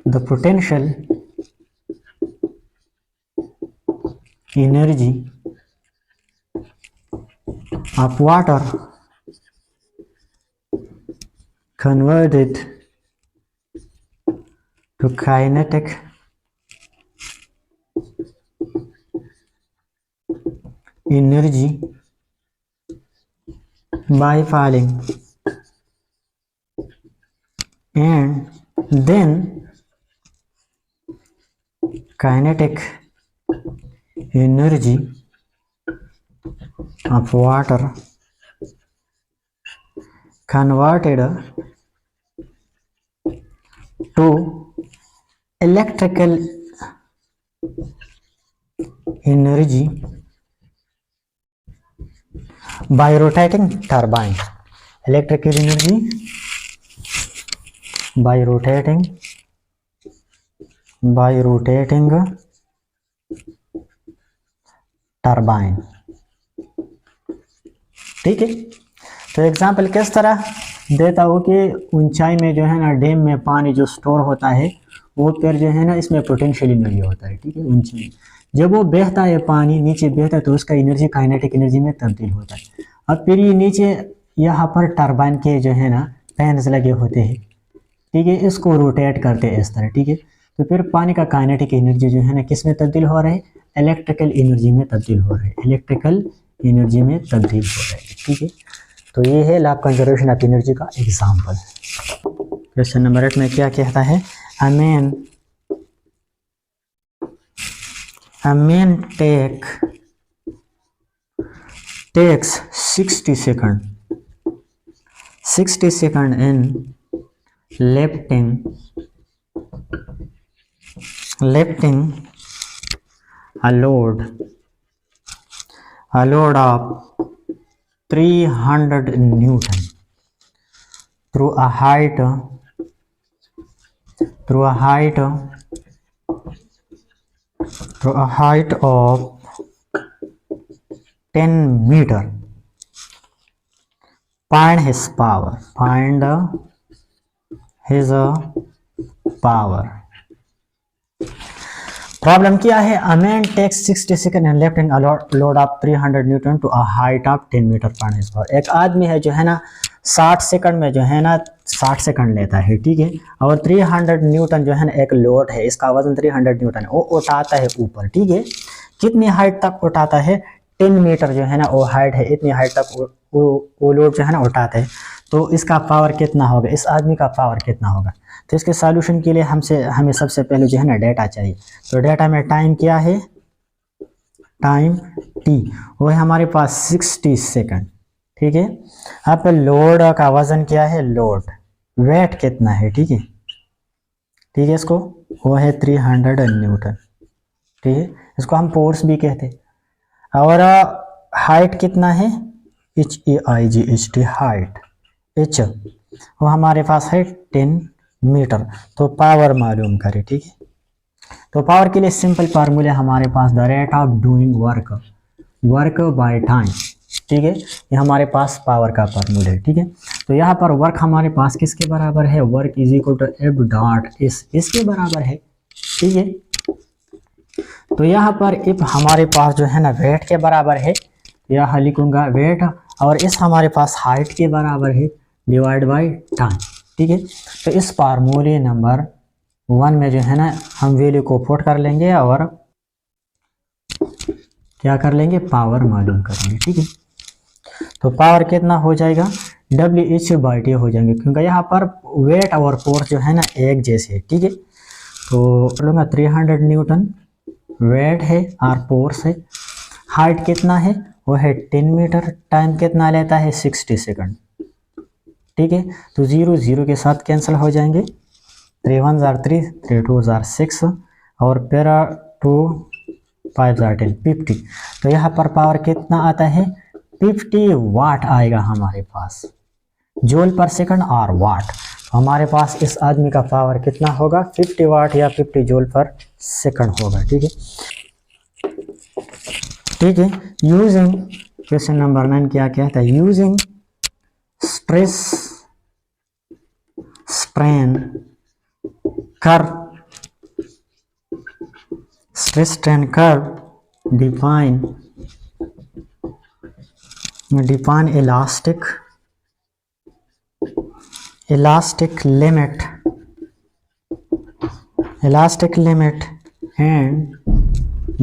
the potential energy of water converted to kinetic energy by falling, and then kinetic energy of water converted to electrical energy by rotating turbine, electrical energy by rotating turbine। ठीक है, तो एग्जाम्पल किस तरह देता हूँ कि ऊंचाई में जो है ना डैम में पानी जो स्टोर होता है, वो फिर जो है ना इसमें पोटेंशियल एनर्जी होता है। ठीक है, ऊंचाई जब वो बहता है, पानी नीचे बहता है, तो उसका एनर्जी काइनेटिक एनर्जी में तब्दील होता है। अब फिर ये नीचे यहाँ पर टरबाइन के जो है ना फैंस लगे होते हैं, ठीक है, इसको रोटेट करते हैं इस तरह। ठीक है, तो फिर पानी का काइनेटिक एनर्जी जो है ना किस में तब्दील हो रहा है? इलेक्ट्रिकल एनर्जी में तब्दील हो रहा है, इलेक्ट्रिकल एनर्जी में तब्दील हो जाएगी। ठीक है, तो ये है law of conservation of energy का एग्जाम्पल। क्वेश्चन नंबर 8 में क्या कहता है, a man takes 60 second in lifting a load of 300 Newton through a height of 10 meter. Find his power. Problem क्या है, a man takes 60 second and lifting a load of 300 newton to a height of 10 metre. Find his power. एक आदमी है जो है ना 60 सेकंड में जो है ना 60 सेकंड लेता है, ठीक है, और 300 न्यूटन जो है ना एक लोड है, इसका वजन 300 न्यूटन है, वो उठाता है ऊपर। ठीक है, कितनी हाइट तक उठाता है, 10 मीटर जो है ना वो हाइट है, इतनी हाइट तक वो लोड जो है ना उठाता है। तो इसका पावर कितना होगा, इस आदमी का पावर कितना होगा। तो इसके सॉल्यूशन के लिए हमें सबसे पहले जो है ना डेटा चाहिए। तो डेटा में टाइम क्या है, टाइम टी, वो है हमारे पास 60 सेकंड। ठीक है, अब लोड का वजन क्या है, लोड वेट कितना है, ठीक है, ठीक है, इसको वो है 300 न्यूटन। ठीक है, इसको हम फोर्स भी कहते हैं। और हाइट कितना है, HAIGHT हाइट, H वो हमारे पास है 10 मीटर। तो पावर मालूम करें। ठीक है, तो पावर के लिए सिंपल फार्मूला हमारे पास the rate of doing work by time. ठीक है, ये हमारे पास पावर का फार्मूला है। ठीक है, तो यहाँ पर वर्क हमारे पास किसके बराबर है, work is equal to F dot S, इसके बराबर है। ठीक है, तो यहाँ पर इफ हमारे पास जो है ना वेट के बराबर है, यहाँ लिखूंगा वेट, और इस हमारे पास हाइट के बराबर है डिवाइड बाय टाइम। ठीक है, तो इस फार्मूले नंबर 1 में जो है ना हम वैल्यू को पुट कर लेंगे और क्या कर लेंगे, पावर मालूम करेंगे। ठीक है, तो पावर कितना हो जाएगा, WH/T हो जाएंगे, क्योंकि यहाँ पर वेट और फोर्स जो है ना एक जैसे है। ठीक है, तो लूँगा 300 न्यूटन वेट है और फोर्स है, हाइट कितना है, वो है 10 मीटर, टाइम कितना लेता है 60 सेकंड। ठीक है, तो 0 0 के साथ कैंसिल हो जाएंगे, 3 1 जार 3, 3 2 जार 6, और फिर 2 5 जार 10, 50। तो यहाँ पर पावर कितना आता है, 50 वाट आएगा हमारे पास, जूल पर सेकंड और वाट। हमारे पास इस आदमी का पावर कितना होगा, 50 वाट या 50 जूल पर सेकंड होगा। ठीक है, ठीक है, यूजिंग क्वेश्चन नंबर 9 क्या कहता है, using stress strain curve define elastic limit and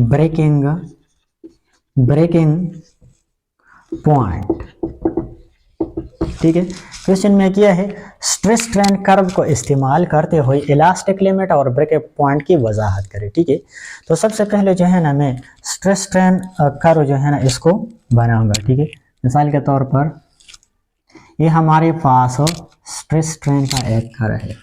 breaking point। ठीक है, क्वेश्चन में किया है स्ट्रेस स्ट्रेन कर्व को इस्तेमाल करते हुए इलास्टिक लिमिट और ब्रेक पॉइंट की वजाहत करें। ठीक है, तो सबसे पहले जो है ना मैं स्ट्रेस स्ट्रेन कर्व जो है ना इसको बनाऊंगा। ठीक है, मिसाल के तौर पर ये हमारे पास स्ट्रेस स्ट्रेन का एक कर्व है।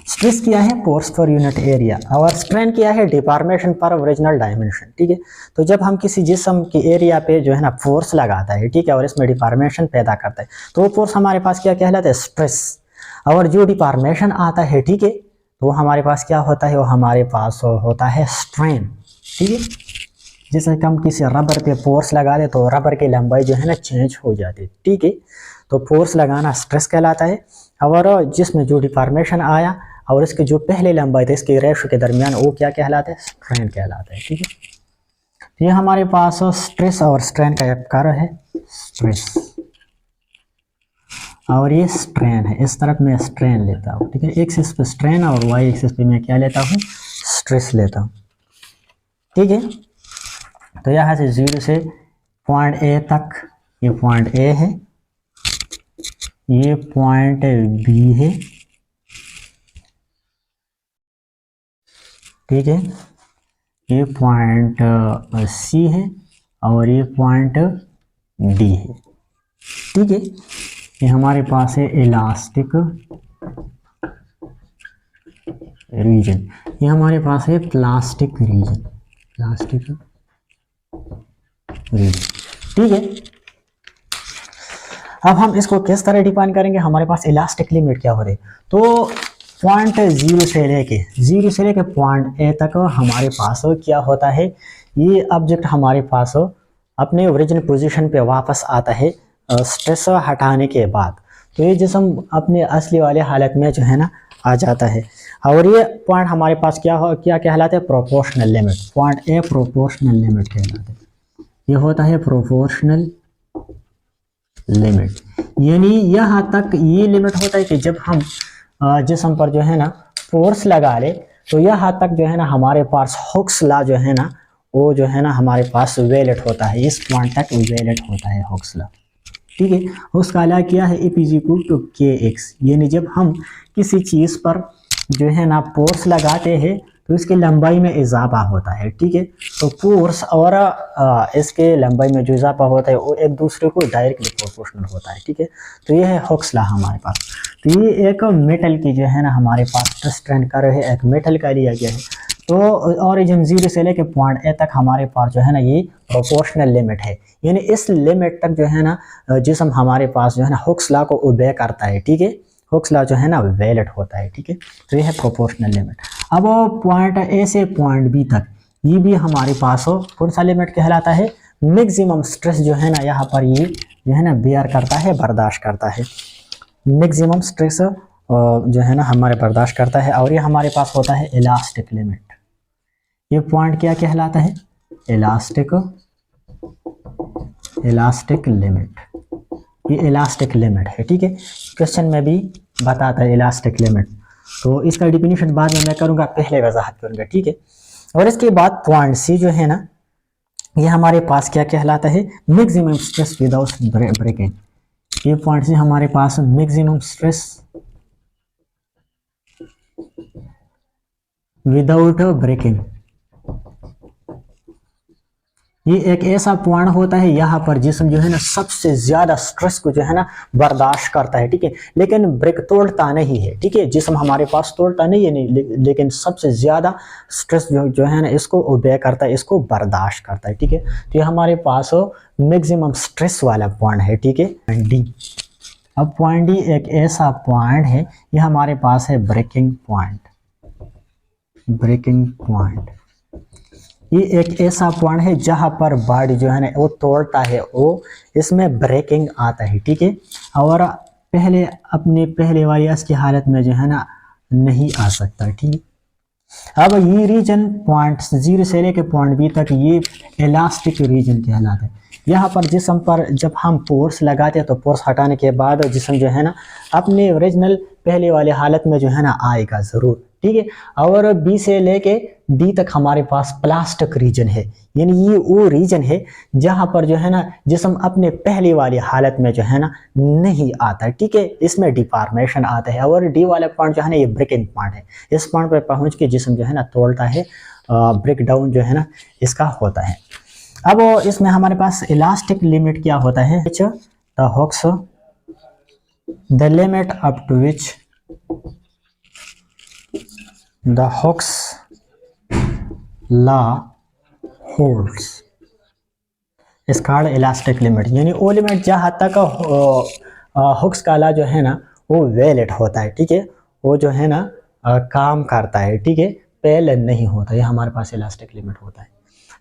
स्ट्रेस क्या है, फोर्स पर यूनिट एरिया, और स्ट्रेन क्या है, डिफॉर्मेशन पर ओरिजिनल डायमेंशन। ठीक है, तो जब हम किसी जिस्म के एरिया पे जो है ना फोर्स लगाता है, ठीक है, और इसमें डिफॉर्मेशन पैदा करता है, तो वो फोर्स हमारे पास क्या कहलाता है, स्ट्रेस। और जो डिफॉर्मेशन आता है, ठीक है, तो वो हमारे पास क्या होता है, वो हमारे पास होता है स्ट्रेन। ठीक है, जैसे कि हम किसी रबर पे फोर्स लगा दे तो रबर की लंबाई जो है ना चेंज हो जाती है। ठीक है, तो फोर्स लगाना स्ट्रेस कहलाता है, और जिसमें जो डिफॉर्मेशन आया और इसकी जो पहले लंबाई थी इसके रेशो के दरमियान वो क्या कहलाता है, स्ट्रेन कहलाता है। ठीक है, ये हमारे पास स्ट्रेस और स्ट्रेन का एक कर्व है, स्ट्रेस, और ये स्ट्रेन है, इस तरफ मैं स्ट्रेन लेता हूँ। ठीक है, एक्सिस पे स्ट्रेन और वाई एक्सिस पे मैं क्या लेता हूँ, स्ट्रेस लेता हूँ। ठीक है, तो यहाँ से 0 से पॉइंट ए तक, ये पॉइंट ए है, ये पॉइंट बी है, ठीक है, ये पॉइंट सी है और ये पॉइंट डी है, ठीक है। ये हमारे पास है इलास्टिक रीजन, ये हमारे पास है प्लास्टिक रीजन, प्लास्टिक रीजन, ठीक है। अब हम इसको किस तरह डिफाइन करेंगे, हमारे पास इलास्टिक लिमिट क्या हो रही है, तो पॉइंट जीरो से लेके पॉइंट ए तक हमारे पास क्या होता है, ये ऑब्जेक्ट हमारे पास अपने ओरिजिनल पोजीशन पे वापस आता है स्ट्रेस हटाने के बाद, तो ये जिस्म अपने असली वाले हालत में जो है ना आ जाता है। और ये पॉइंट हमारे पास क्या कहलाता है, proportional limit, point A proportional limit कहलाता है, ये होता है प्रोपोर्शनल लिमिट। यानी यहाँ तक ये लिमिट होता है कि जब हम जिस्म पर जो है ना फोर्स लगा ले, तो यहाँ तक जो है ना हमारे पास हुक्स लॉ जो है ना वो जो है ना हमारे पास वैलिड होता है, इस पॉइंट तक वैलिड होता है हुक्स लॉ, ठीक है। उसका लॉ क्या है, F = kx, यानी जब हम किसी चीज़ पर जो है ना फोर्स लगाते हैं तो इसकी लंबाई में इजाफा होता है, ठीक है। तो फोर्स और इसके लंबाई में जो इजाफा होता है वो एक दूसरे को डायरेक्टली प्रोपोर्शनल होता है, ठीक है। तो ये है हुक्स लॉ हमारे पास। तो ये एक मेटल की जो है ना हमारे पास स्ट्रेंथ कर्व है, एक मेटल का लिया गया है। तो ओरिजिन 0 से लेके पॉइंट ए तक हमारे पास जो है ना ये प्रोपोर्शनल लिमिट है, यानी इस लिमिट तक जो है ना जिस्म हमारे पास जो है ना हुक्स लॉ को ओबे करता है, ठीक है। हुक्स लॉ जो है ना वैलिड होता है, ठीक है। तो ये है प्रोपोर्शनल लिमिट। अब पॉइंट ए से पॉइंट बी तक ये भी हमारे पास कौन सा लिमिट कहलाता है, मैक्सिमम स्ट्रेस जो है ना यहाँ पर ये जो है ना बेयर करता है, बर्दाश्त करता है, मैक्सिमम स्ट्रेस जो है ना हमारे बर्दाश्त करता है। और ये हमारे पास होता है इलास्टिक लिमिट, ये पॉइंट क्या कहलाता है, इलास्टिक लिमिट, ये इलास्टिक लिमिट है, ठीक है। क्वेश्चन में भी बताता है इलास्टिक लिमिट, तो इसका डिफिनीशन बाद में मैं करूंगा, पहले वजाहत करूंगा, ठीक है। और इसके बाद पॉइंट सी जो है ना ये हमारे पास क्या कहलाता है, मैक्सिमम स्ट्रेस विदाउट ब्रेकिंग, ये पॉइंट सी हमारे पास मैक्सिमम स्ट्रेस विदाउट ब्रेकिंग, ये एक ऐसा पॉइंट होता है यहाँ पर जिस्म जो है ना सबसे ज्यादा स्ट्रेस को जो है ना बर्दाश्त करता है, ठीक है, लेकिन ब्रेक तोड़ता नहीं है, ठीक है। जिस्म हमारे पास तोड़ता नहीं है, लेकिन सबसे ज्यादा स्ट्रेस जो है ना इसको ओबे करता है, इसको बर्दाश्त करता है, ठीक है। तो ये हमारे पास मैक्सिमम स्ट्रेस वाला पॉइंट है, ठीक है, डी। अब पॉइंट डी एक ऐसा पॉइंट है, ये हमारे पास है ब्रेकिंग पॉइंट, ये एक ऐसा पॉइंट है जहां पर बॉडी जो है ना वो तोड़ता है, वो इसमें ब्रेकिंग आता है, ठीक है। और पहले अपने पहले वाली असली हालत में जो है ना नहीं आ सकता, ठीक है। अब ये रीजन पॉइंट 0 से लेके पॉइंट बी तक ये इलास्टिक रीजन कहलाता है। यहाँ पर जिस्म पर जब हम फोर्स लगाते हैं तो फोर्स हटाने के बाद जिस्म जो है ना अपने ओरिजिनल पहले वाले हालत में जो है ना आएगा ज़रूर, ठीक है। और बी से लेके डी तक हमारे पास प्लास्टिक रीजन है, यानी ये वो रीजन है जहां पर जो है ना जिस्म अपने पहले वाली हालत में जो है ना नहीं आता है, ठीक है, इसमें डिफॉर्मेशन आता है। और डी वाला पॉइंट जो है ना ये ब्रेकिंग पॉइंट है, इस पॉइंट पर पहुंच के जिस्म जो है ना तोड़ता है, ब्रेक डाउन जो है ना इसका होता है। अब इसमें हमारे पास इलास्टिक लिमिट क्या होता है, the Hooke's the limit up to which the Hooke's law holds is called elastic limit, यानी वो लिमिट जहाँ तक हुक्स का लॉ जो है ना वो वैलिड होता है, ठीक है, वो जो है ना काम करता है, ठीक है, फेल नहीं होता, ये हमारे पास इलास्टिक लिमिट होता है।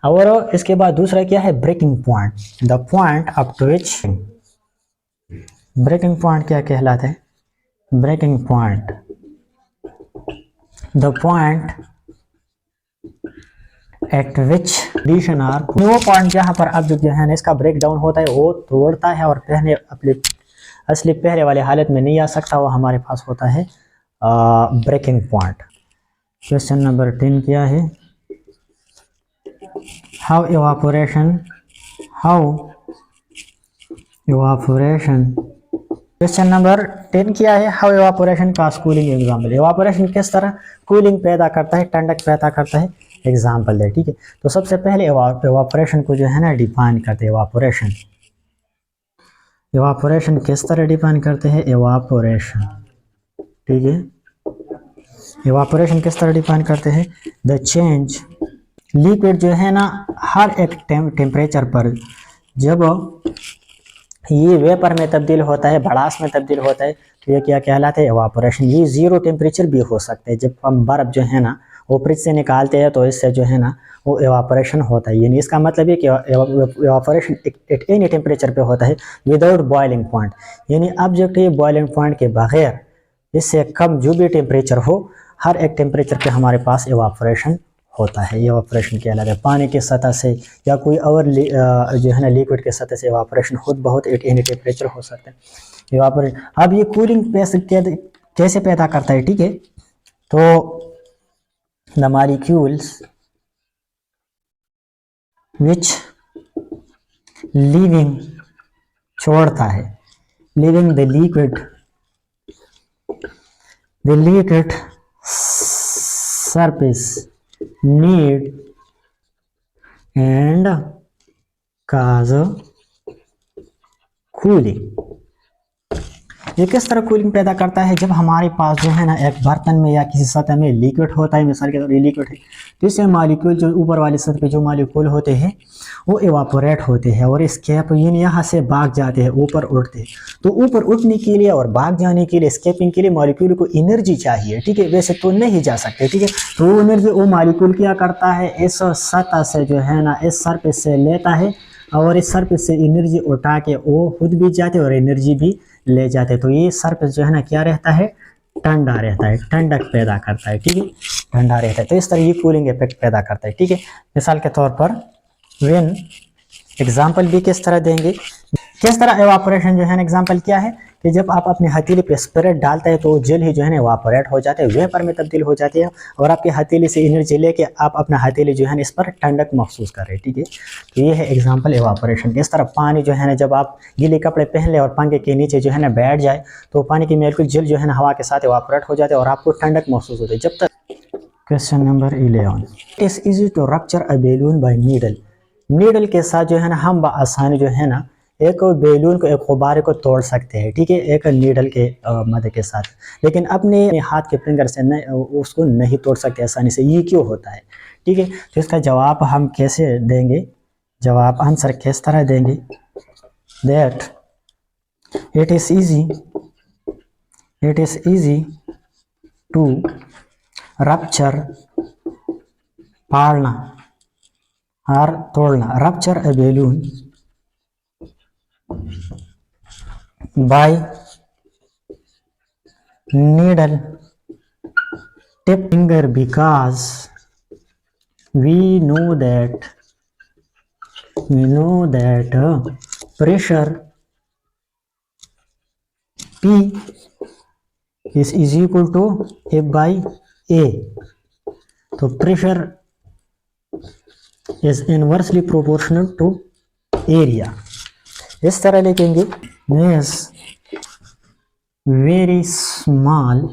और इसके बाद दूसरा क्या है, breaking point, the point up to which, breaking point क्या कहलाता है, breaking point, the point at which condition are, वो पॉइंट जहाँ पर अब जो है ना इसका ब्रेक डाउन होता है, वो तोड़ता है और पहले अपने असली पहले वाले हालत में नहीं आ सकता, वो हमारे पास होता है ब्रेकिंग पॉइंट। क्वेश्चन नंबर 10 क्या है, हाउ इवापोरेशन। क्वेश्चन नंबर 10 क्या है, how evaporation cause cooling example. Evaporation किस तरह कूलिंग पैदा करता है, ठंडक पैदा करता है, एग्जाम्पल है। ठीक है, तो सबसे पहले इवापोरेशन को जो है ना डिफाइन करते हैं। इवापोरेशन, इवापोरेशन किस तरह डिफाइन करते हैं, इवापोरेशन। ठीक है, इवापोरेशन किस तरह डिफाइन करते हैं, द चेंज, लिक्विड जो है ना हर एक टेम्परेचर पर जब ये वेपर में तब्दील होता है, भड़ास में तब्दील होता है, तो ये क्या कहलाता है, इवापोरेशन। ये जीरो टेम्परेचर भी हो सकता है, जब हम बर्फ जो है ना वो फ्रिज से निकालते हैं तो इससे जो है ना वो इवापोरेशन होता है। यानी इसका मतलब है कि इवापोरेशन एट एनी टेम्परेचर पे होता है विदाउट बॉइलिंग पॉइंट। यानी ऑब्जेक्टिव बॉइलिंग पॉइंट के बगैर, इससे कम जो भी टेम्परेचर हो, हर एक टेम्परेचर पे हमारे पास इवापोरेशन होता है। ये इवापोरेशन कहलाता है। पानी की सतह से या कोई और जो है ना लिक्विड की सतह से इवापोरेशन खुद बहुत एट एनी टेम्परेचर हो सकता है। इवापोरेशन, अब ये कूलिंग कैसे पैदा करता है। ठीक है, तो द मॉलिक्यूल्स विच लिविंग छोड़ता है, living the liquid surface need and cause cooling। ये किस तरह कूलिंग पैदा करता है, जब हमारे पास जो है ना एक बर्तन में या किसी सतह में लिक्विड होता है, मिसाल के तौर पर लिक्विड है, तो इससे मॉलिक्यूल जो ऊपर वाली सतह पे जो मॉलिक्यूल होते हैं वो इवापोरेट होते हैं और स्केप यहाँ से भाग जाते हैं, ऊपर उड़ते हैं। तो ऊपर उठने के लिए और भाग जाने के लिए, स्केपिंग के लिए मॉलिक्यूल को एनर्जी चाहिए। ठीक है, वैसे तो नहीं जा सकते। ठीक है, तो वो एनर्जी वो मॉलिक्यूल क्या करता है, इस सतह से जो है ना इस सरफेस से लेता है और इस सरफेस से एनर्जी उठा के वो खुद भी जाते और एनर्जी भी ले जाते। तो ये सरफेस जो है ना क्या रहता है, ठंडा रहता है, ठंडक पैदा करता है। ठीक है, ठंडा रहता है। तो इस तरह ये कूलिंग इफेक्ट पैदा करता है। ठीक है, मिसाल के तौर पर व्हेन, एग्जाम्पल भी किस तरह देंगे, किस तरह एवापोरेशन जो है ना, एग्जाम्पल क्या है कि जब आप अपने हथेली पे स्पिरिट डालते हैं तो जेल ही जो है ना एवापोरेट हो जाते हैं, वेपर में तब्दील हो जाती है और आपकी हथेली से एनर्जी लेके आप अपना हथेली जो है ना इस पर ठंडक महसूस कर रहे हैं। ठीक है, तो ये है एग्जाम्पल एवापोरेशन। इस तरह पानी जो है ना जब आप गीले कपड़े पहन ले और पंखे के नीचे जो है ना बैठ जाए तो पानी की मॉलिक्यूल जेल जो है ना हवा के साथ एवापोरेट हो जाते हैं और आपको ठंडक महसूस होती है जब तक। Question number 11, it is easy to rupture a balloon by needle. Needle के साथ जो है ना हम आसानी जो है ना एक बैलून को, एक गुब्बारे को तोड़ सकते हैं। ठीक है, एक नीडल के मदद के साथ, लेकिन अपने हाथ के फिंगर से उसको नहीं तोड़ सकते आसानी से। ये क्यों होता है। ठीक है, तो इसका जवाब हम कैसे देंगे, जवाब आंसर किस तरह देंगे, that it is easy to rupture, फाड़ना और तोड़ना, rupture a balloon by needle tip finger because we know that pressure P is equal to F by A। तो pressure is inversely proportional to area। इस तरह लिखेंगे, is very small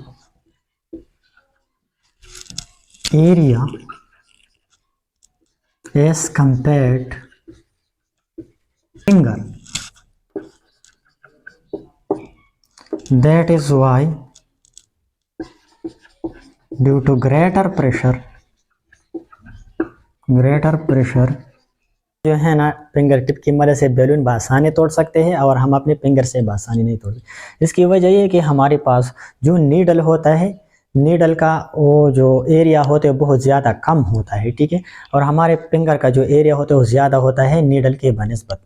area as compared finger, that is why due to greater pressure जो है ना फिंगर टिप की मदद से बैलून बआसानी तोड़ सकते हैं और हम अपने फिंगर से बआसानी नहीं तोड़ सकते। इसकी वजह ये है कि हमारे पास जो नीडल होता है, नीडल का वो जो एरिया होता है बहुत ज़्यादा कम होता है। ठीक है, और हमारे फिंगर का जो एरिया होता है वो ज़्यादा होता है नीडल के बनिस्बत।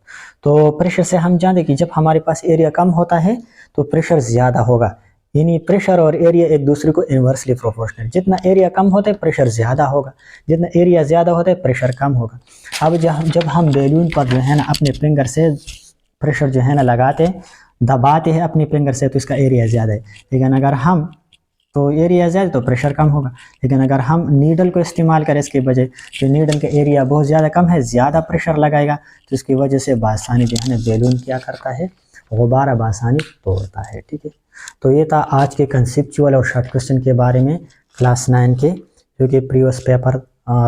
तो प्रेशर से हम जानते हैं कि जब हमारे पास एरिया कम होता है तो प्रेशर ज़्यादा होगा। यानी प्रेशर और एरिया एक दूसरे को इन्वर्सली प्रोपोर्शनल, जितना एरिया कम होता है प्रेशर ज़्यादा होगा, जितना एरिया ज़्यादा होता है प्रेशर कम होगा। अब जब हम बैलून पर जो है ना अपने फिंगर से प्रेशर जो है ना लगाते हैं, दबाते हैं अपने फिंगर से, तो इसका एरिया ज़्यादा है। लेकिन अगर हम तो एरिया ज़्यादा तो प्रेशर कम होगा। लेकिन अगर हम नीडल को इस्तेमाल करें इसके बजाय, तो नीडल का एरिया बहुत ज़्यादा कम है, ज़्यादा प्रेशर लगाएगा, तो इसकी वजह से बासानी जो है ना बैलून क्या करता है, गुब्बारा बासानी तोड़ता है। ठीक है, तो ये था आज के कंसेप्चुअल और शॉर्ट क्वेश्चन के बारे में क्लास 9 के, जो कि प्रीवियस पेपर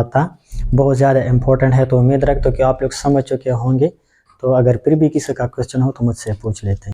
था, बहुत ज़्यादा इम्पोर्टेंट है। तो उम्मीद रखता हूँ कि आप लोग समझ चुके होंगे। तो अगर फिर भी किसी का क्वेश्चन हो तो मुझसे पूछ लेते हैं।